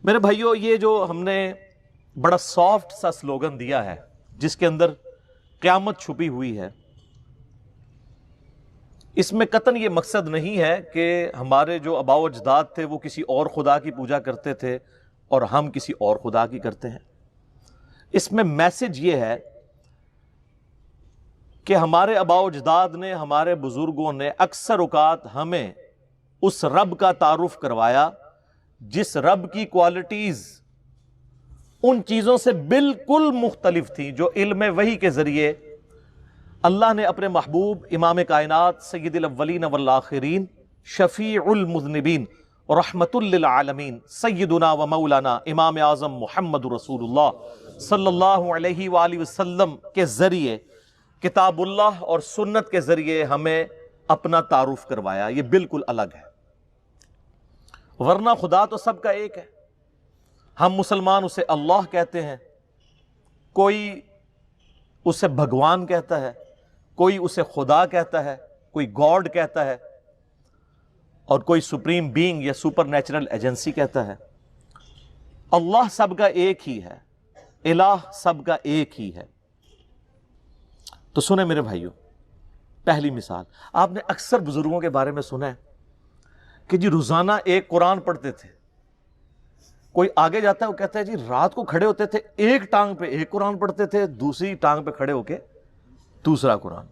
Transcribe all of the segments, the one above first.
میرے بھائیوں، یہ جو ہم نے بڑا سافٹ سا سلوگن دیا ہے جس کے اندر قیامت چھپی ہوئی ہے، اس میں قطعاً یہ مقصد نہیں ہے کہ ہمارے جو آباء و اجداد تھے وہ کسی اور خدا کی پوجا کرتے تھے اور ہم کسی اور خدا کی کرتے ہیں۔ اس میں میسج یہ ہے کہ ہمارے آباء و اجداد نے، ہمارے بزرگوں نے اکثر اوقات ہمیں اس رب کا تعارف کروایا جس رب کی کوالٹیز ان چیزوں سے بالکل مختلف تھیں جو علم وحی کے ذریعے اللہ نے اپنے محبوب امام کائنات سید الاولین والآخرین شفیع المذنبین رحمت للعالمین سیدنا و مولانا امام اعظم محمد رسول اللہ صلی اللہ علیہ وآلہ وسلم کے ذریعے، کتاب اللہ اور سنت کے ذریعے ہمیں اپنا تعارف کروایا۔ یہ بالکل الگ ہے، ورنہ خدا تو سب کا ایک ہے۔ ہم مسلمان اسے اللہ کہتے ہیں، کوئی اسے بھگوان کہتا ہے، کوئی اسے خدا کہتا ہے، کوئی گاڈ کہتا ہے، اور کوئی سپریم بینگ یا سپر نیچرل ایجنسی کہتا ہے۔ اللہ سب کا ایک ہی ہے، الہ سب کا ایک ہی ہے۔ تو سنیں میرے بھائیوں، پہلی مثال آپ نے اکثر بزرگوں کے بارے میں سنا ہے کہ جی روزانہ ایک قرآن پڑھتے تھے۔ کوئی آگے جاتا ہے وہ کہتا ہے جی رات کو کھڑے ہوتے تھے، ایک ٹانگ پہ ایک قرآن پڑھتے تھے، دوسری ٹانگ پہ کھڑے ہو کے دوسرا قرآن۔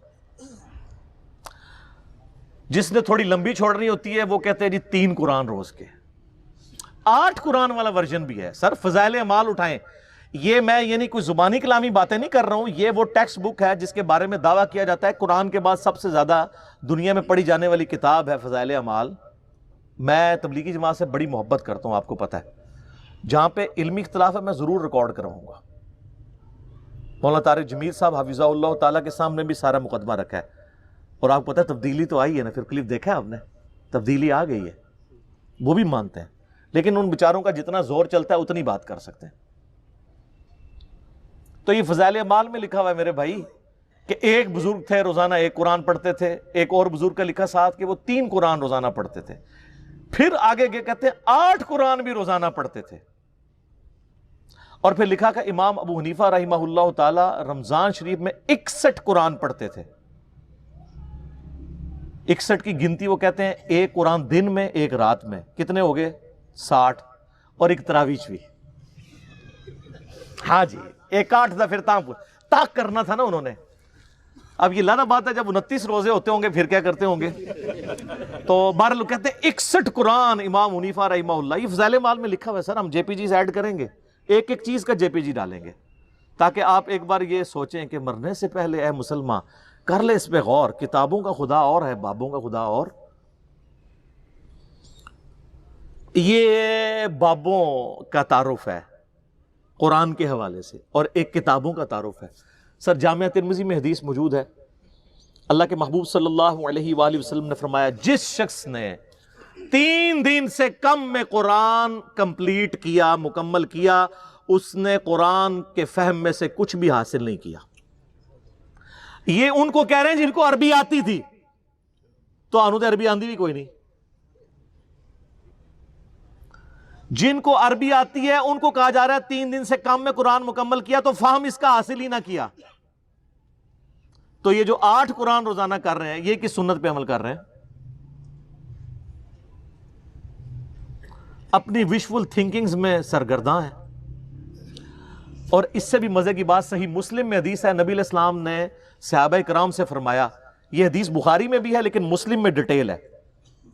جس نے تھوڑی لمبی چھوڑنی ہوتی ہے وہ کہتے ہیں جی 3 قرآن روز کے۔ 8 قرآن والا ورژن بھی ہے۔ سر فضائل اعمال اٹھائیں، یہ میں یعنی کوئی زبانی کلامی باتیں نہیں کر رہا ہوں، یہ وہ ٹیکسٹ بک ہے جس کے بارے میں دعویٰ کیا جاتا ہے قرآن کے بعد سب سے زیادہ دنیا میں پڑھی جانے والی کتاب ہے فضائل اعمال۔ میں تبلیغی جماعت سے بڑی محبت کرتا ہوں، آپ کو پتہ ہے۔ جہاں پہ علمی اختلاف ہے میں ضرور ریکارڈ کراؤں گا۔ مولانا طارق جمیل صاحب حفظہ اللہ تعالیٰ کے سامنے بھی سارا مقدمہ رکھا ہے، اور آپ کو پتہ ہے تبدیلی تو آئی ہے نا، پھر کلپ دیکھا ہے آپ نے، تبدیلی آ گئی ہے، وہ بھی مانتے ہیں، لیکن ان بیچاروں کا جتنا زور چلتا ہے اتنی بات کر سکتے ہیں۔ تو یہ فضائل اعمال میں لکھا ہوا ہے میرے بھائی کہ ایک بزرگ تھے روزانہ ایک قرآن پڑھتے تھے، ایک اور بزرگ کا لکھا ساتھ کہ وہ 3 قرآن روزانہ پڑھتے تھے، پھر آگے کہتے ہیں 8 قرآن بھی روزانہ پڑھتے تھے، اور پھر لکھا کہ امام ابو حنیفہ رحمہ اللہ تعالی رمضان شریف میں 61 قرآن پڑھتے تھے۔ 61 کی گنتی وہ کہتے ہیں ایک قرآن دن میں ایک رات میں، کتنے ہو گئے 60، اور ایک تراویح بھی۔ ہاں جی، ایک 8 تھا، پھر تاک کرنا تھا نا انہوں نے۔ اب یہ لانا بات ہے جب 29 روزے ہوتے ہوں گے پھر کیا کرتے ہوں گے؟ تو بہرحال لوگ کہتے ہیں 61 قرآن امام حنیفہ رحمہ اللہ۔ یہ فضائل اعمال میں لکھا ہوا ہے سر، ہم جے پی جیز ایڈ کریں گے، ایک ایک چیز کا جے پی جی ڈالیں گے، تاکہ آپ ایک بار یہ سوچیں کہ مرنے سے پہلے اے مسلمان کر لے اس پہ غور، کتابوں کا خدا اور ہے، بابوں کا خدا اور۔ یہ بابوں کا تعارف ہے قرآن کے حوالے سے، اور ایک کتابوں کا تعارف ہے۔ سر جامعہ ترمذی میں حدیث موجود ہے، اللہ کے محبوب صلی اللہ علیہ وآلہ وسلم نے فرمایا جس شخص نے 3 دن سے کم میں قرآن کمپلیٹ کیا، مکمل کیا، اس نے قرآن کے فہم میں سے کچھ بھی حاصل نہیں کیا۔ یہ ان کو کہہ رہے ہیں جن کو عربی آتی تھی، تو آنو تو عربی آندھی بھی کوئی نہیں۔ جن کو عربی آتی ہے ان کو کہا جا رہا ہے 3 دن سے کم میں قرآن مکمل کیا، تو فہم اس کا حاصل ہی نہ کیا۔ تو یہ جو 8 قرآن روزانہ کر رہے ہیں یہ کس سنت پہ عمل کر رہے ہیں؟ اپنی وشفل تھنکنگز میں سرگرداں ہیں۔ اور اس سے بھی مزے کی بات صحیح مسلم میں حدیث ہے، نبی علیہ السلام نے صحابہ کرام سے فرمایا، یہ حدیث بخاری میں بھی ہے لیکن مسلم میں ڈیٹیل ہے،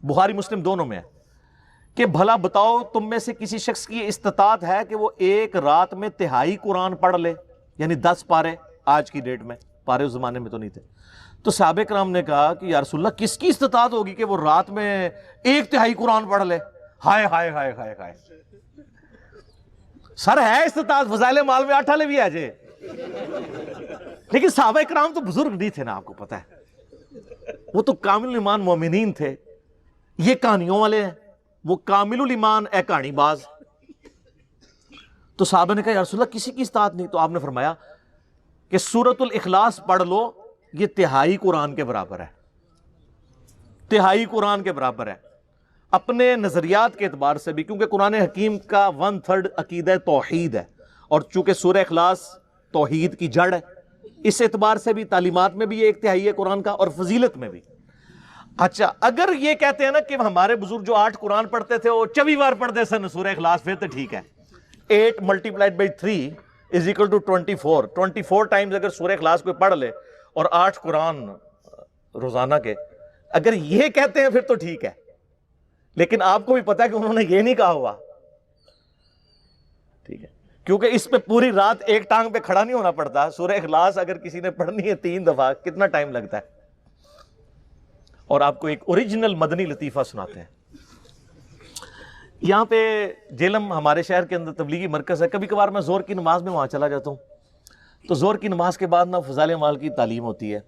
بخاری مسلم دونوں میں ہے، کہ بھلا بتاؤ تم میں سے کسی شخص کی استطاعت ہے کہ وہ ایک رات میں 1/3 قرآن پڑھ لے، یعنی 10 پارے، آج کی ڈیٹ میں، پارے اس زمانے میں تو نہیں تھے۔ تو صحابہ کرام نے کہا کہ یا رسول اللہ کس کی استطاعت ہوگی کہ وہ رات میں 1/3 قرآن پڑھ لے؟ ہائے ہائے ہائے ہائے ہائے، سر ہے استطاعت، فضائل اعمال میں 8 بھی آ جائے، لیکن صحابہ کرام تو بزرگ نہیں تھے نا، آپ کو پتہ ہے، وہ تو کامل ایمان مومنین تھے۔ یہ کہانیوں والے ہیں، وہ کامل الایمان اے کہانی باز۔ تو صحابہ نے کہا یا رسول اللہ کسی کی استطاعت نہیں، تو آپ نے فرمایا کہ سورۃ الاخلاص پڑھ لو، یہ 1/3 قرآن کے برابر ہے، 1/3 قرآن کے برابر ہے۔ اپنے نظریات کے اعتبار سے بھی، کیونکہ قرآن حکیم کا 1/3 عقیدہ توحید ہے، اور چونکہ سورہ اخلاص توحید کی جڑ ہے، اس اعتبار سے بھی تعلیمات میں بھی یہ 1/3 ہے قرآن کا، اور فضیلت میں بھی۔ اچھا، اگر یہ کہتے ہیں نا کہ ہمارے بزرگ جو 8 قرآن پڑھتے تھے وہ 24 بار پڑھتے سن سورہ اخلاص، پھر تو ٹھیک ہے۔ 8 × 3 = 24 ٹائمز اگر سورہ اخلاص کوئی پڑھ لے اور 8 قرآن روزانہ کے، اگر یہ کہتے ہیں پھر تو ٹھیک ہے، لیکن آپ کو بھی پتا ہے کہ انہوں نے یہ نہیں کہا ہوا، ٹھیک ہے، کیونکہ اس پہ پوری رات ایک ٹانگ پہ کھڑا نہیں ہونا پڑتا۔ سورہ اخلاص اگر کسی نے پڑھنی ہے 3 دفعہ، کتنا ٹائم لگتا ہے؟ اور آپ کو ایک اوریجنل مدنی لطیفہ سناتے ہیں۔ یہاں پہ جیلم ہمارے شہر کے اندر تبلیغی مرکز ہے، کبھی کبھار میں زور کی نماز میں وہاں چلا جاتا ہوں، تو زور کی نماز کے بعد نا فضائل اعمال کی تعلیم ہوتی ہے۔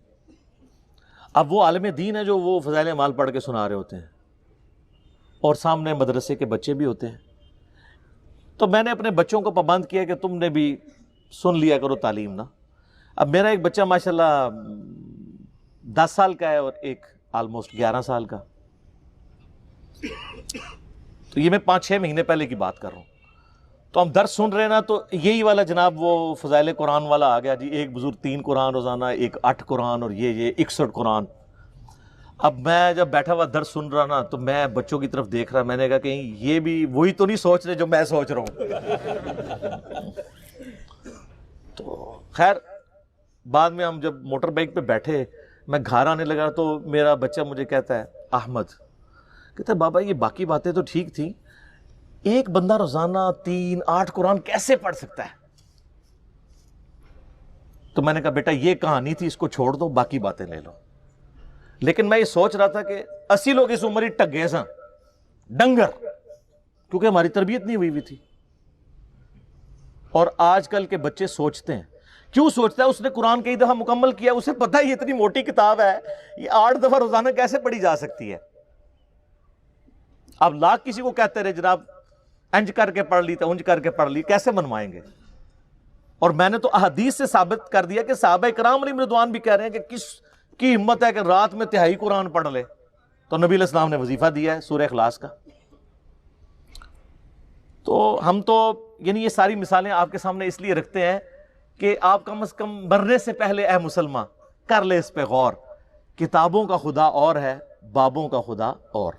اب وہ عالم دین ہے جو وہ فضائل اعمال پڑھ کے سنا رہے ہوتے ہیں، اور سامنے مدرسے کے بچے بھی ہوتے ہیں۔ تو میں نے اپنے بچوں کو پابند کیا کہ تم نے بھی سن لیا کرو تعلیم نا۔ اب میرا ایک بچہ ماشاءاللہ 10 سال کا ہے اور ایک آلموسٹ 11 سال کا، تو یہ میں 5-6 مہینے پہلے کی بات کر رہا ہوں۔ تو ہم درس سن رہے ہیں نا، تو یہی والا جناب وہ فضائل قرآن والا آ گیا جی، ایک بزرگ 3 قرآن روزانہ، ایک 8 قرآن، اور یہ 61 قرآن۔ اب میں جب بیٹھا ہوا درس سن رہا نا، تو میں بچوں کی طرف دیکھ رہا، میں نے کہا کہیں یہ بھی وہی تو نہیں سوچ رہے جو میں سوچ رہا ہوں۔ تو خیر بعد میں ہم جب موٹر بائک پہ بیٹھے، میں گھر آنے لگا تو میرا بچہ مجھے کہتا ہے، احمد کہتا ہے بابا یہ باقی باتیں تو ٹھیک تھیں، ایک بندہ روزانہ 3-8 قرآن کیسے پڑھ سکتا ہے؟ تو میں نے کہا بیٹا یہ کہانی تھی، اس کو چھوڑ دو، باقی باتیں لے لو۔ لیکن میں یہ سوچ رہا تھا کہ 80 لوگ اس عمر ٹگے سن ڈنگر، کیونکہ ہماری تربیت نہیں ہوئی تھی۔ اور آج کل کے بچے سوچتے ہیں، کیوں سوچتا ہے؟ اس نے قرآن کئی دفعہ مکمل کیا، اسے پتہ ہے یہ اتنی موٹی کتاب ہے، یہ 8 دفعہ روزانہ کیسے پڑھی جا سکتی ہے؟ اب لاکھ کسی کو کہتے رہے جناب انج کر کے پڑھ لی تو انج کر کے پڑھ لی، کیسے منوائیں گے؟ اور میں نے تو احادیث سے ثابت کر دیا کہ صحابہ کرام علیہم رضوان بھی کہہ رہے ہیں کہ کس کی ہمت ہے کہ رات میں 3/4 قرآن پڑھ لے، تو نبی علیہ السلام نے وظیفہ دیا ہے سورہ اخلاص کا۔ تو ہم تو یعنی یہ ساری مثالیں آپ کے سامنے اس لیے رکھتے ہیں کہ آپ کم از کم مرنے سے پہلے اے مسلمان کر لے اس پہ غور، کتابوں کا خدا اور ہے، بابوں کا خدا اور۔